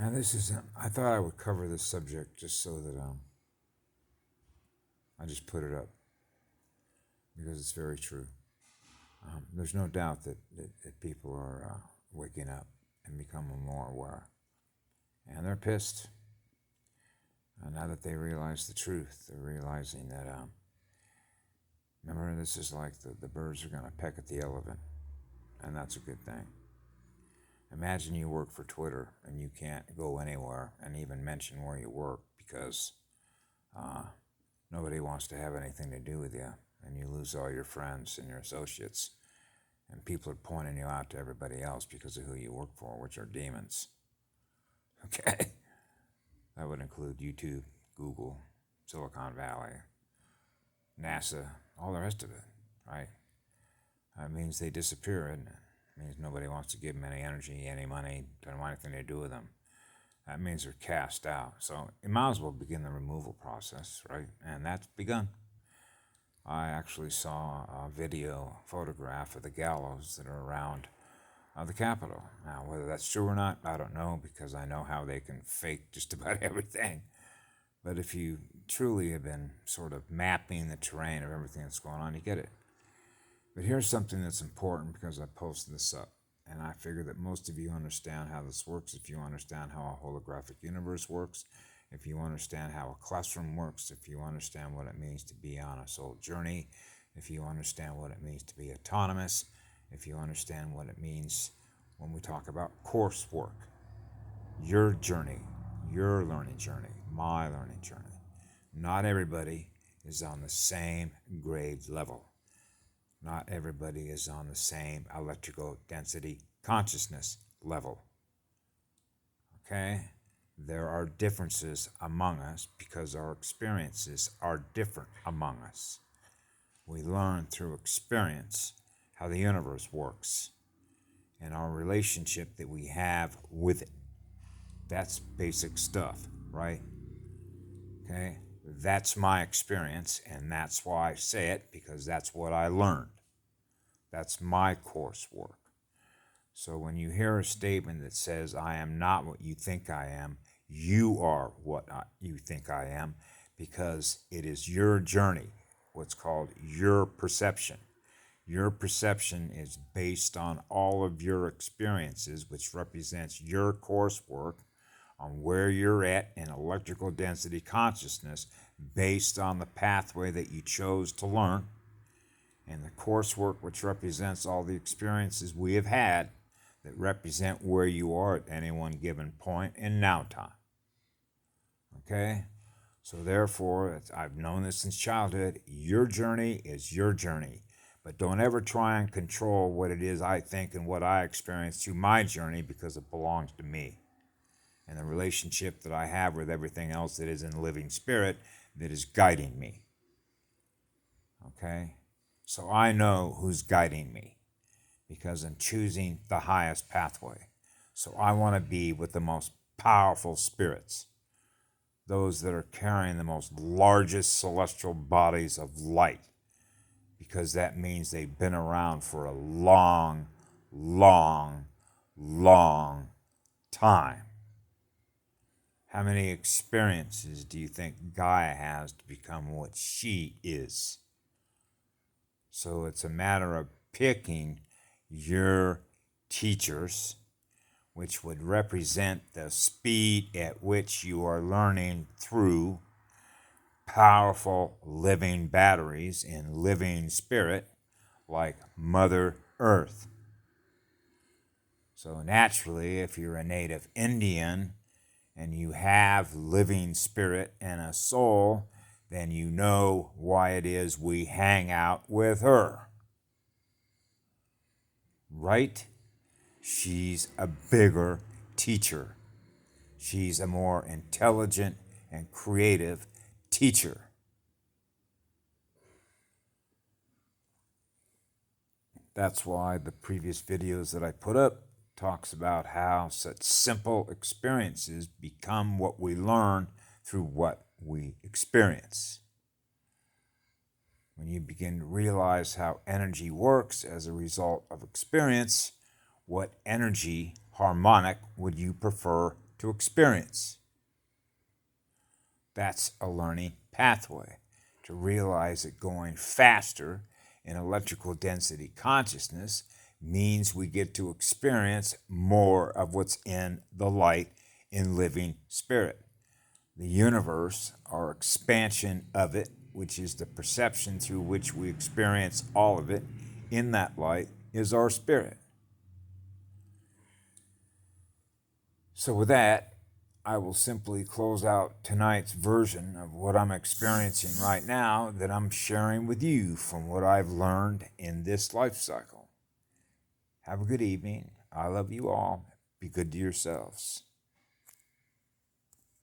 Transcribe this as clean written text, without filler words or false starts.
Now this is, I thought I would cover this subject just so that I just put it up because it's very true. There's no doubt that people are waking up and becoming more aware. And they're pissed. Now that they realize the truth, they're realizing that, remember, this is like the birds are going to peck at the elephant, and that's a good thing. Imagine you work for Twitter and you can't go anywhere and even mention where you work because nobody wants to have anything to do with you, and you lose all your friends and your associates, and people are pointing you out to everybody else because of who you work for, which are demons. Okay? That would include YouTube, Google, Silicon Valley, NASA, all the rest of it, right? That means they disappear, isn't it? It means nobody wants to give them any energy, any money, don't want anything to do with them. That means they're cast out. So you might as well begin the removal process, right? And that's begun. I actually saw a photograph of the gallows that are around the Capitol. Now, whether that's true or not, I don't know, because I know how they can fake just about everything. But if you truly have been sort of mapping the terrain of everything that's going on, you get it. But here's something that's important because I posted this up, and I figure that most of you understand how this works. If you understand how a holographic universe works, if you understand how a classroom works, if you understand what it means to be on a soul journey, if you understand what it means to be autonomous, if you understand what it means when we talk about coursework, your journey, your learning journey, my learning journey. Not everybody is on the same grade level. Not everybody is on the same electrical density consciousness level. Okay? There are differences among us because our experiences are different among us. We learn through experience how the universe works and our relationship that we have with it. That's basic stuff, right? Okay? That's my experience, and that's why I say it, because that's what I learned. That's my coursework. So when you hear a statement that says, I am not what you think I am, you are what you think I am, because it is your journey, what's called your perception. Your perception is based on all of your experiences, which represents your coursework on where you're at in electrical density consciousness based on the pathway that you chose to learn, and the coursework which represents all the experiences we have had that represent where you are at any one given point in now time. Okay? So therefore, I've known this since childhood, your journey is your journey. But don't ever try and control what it is I think and what I experience through my journey, because it belongs to me. And the relationship that I have with everything else that is in living spirit that is guiding me. Okay? So I know who's guiding me because I'm choosing the highest pathway. So I want to be with the most powerful spirits, those that are carrying the most largest celestial bodies of light, because that means they've been around for a long, long, long time. How many experiences do you think Gaia has to become what she is? So it's a matter of picking your teachers, which would represent the speed at which you are learning through powerful living batteries in living spirit, like Mother Earth. So naturally, if you're a native Indian and you have living spirit and a soul, then you know why it is we hang out with her. Right? She's a bigger teacher. She's a more intelligent and creative teacher. That's why the previous videos that I put up talks about how such simple experiences become what we learn through what we experience. When you begin to realize how energy works as a result of experience, what energy harmonic would you prefer to experience. That's a learning pathway. To realize that going faster in electrical density consciousness means we get to experience more of what's in the light in living spirit. The universe, our expansion of it, which is the perception through which we experience all of it in that light, is our spirit. So with that, I will simply close out tonight's version of what I'm experiencing right now that I'm sharing with you from what I've learned in this life cycle. Have a good evening. I love you all. Be good to yourselves.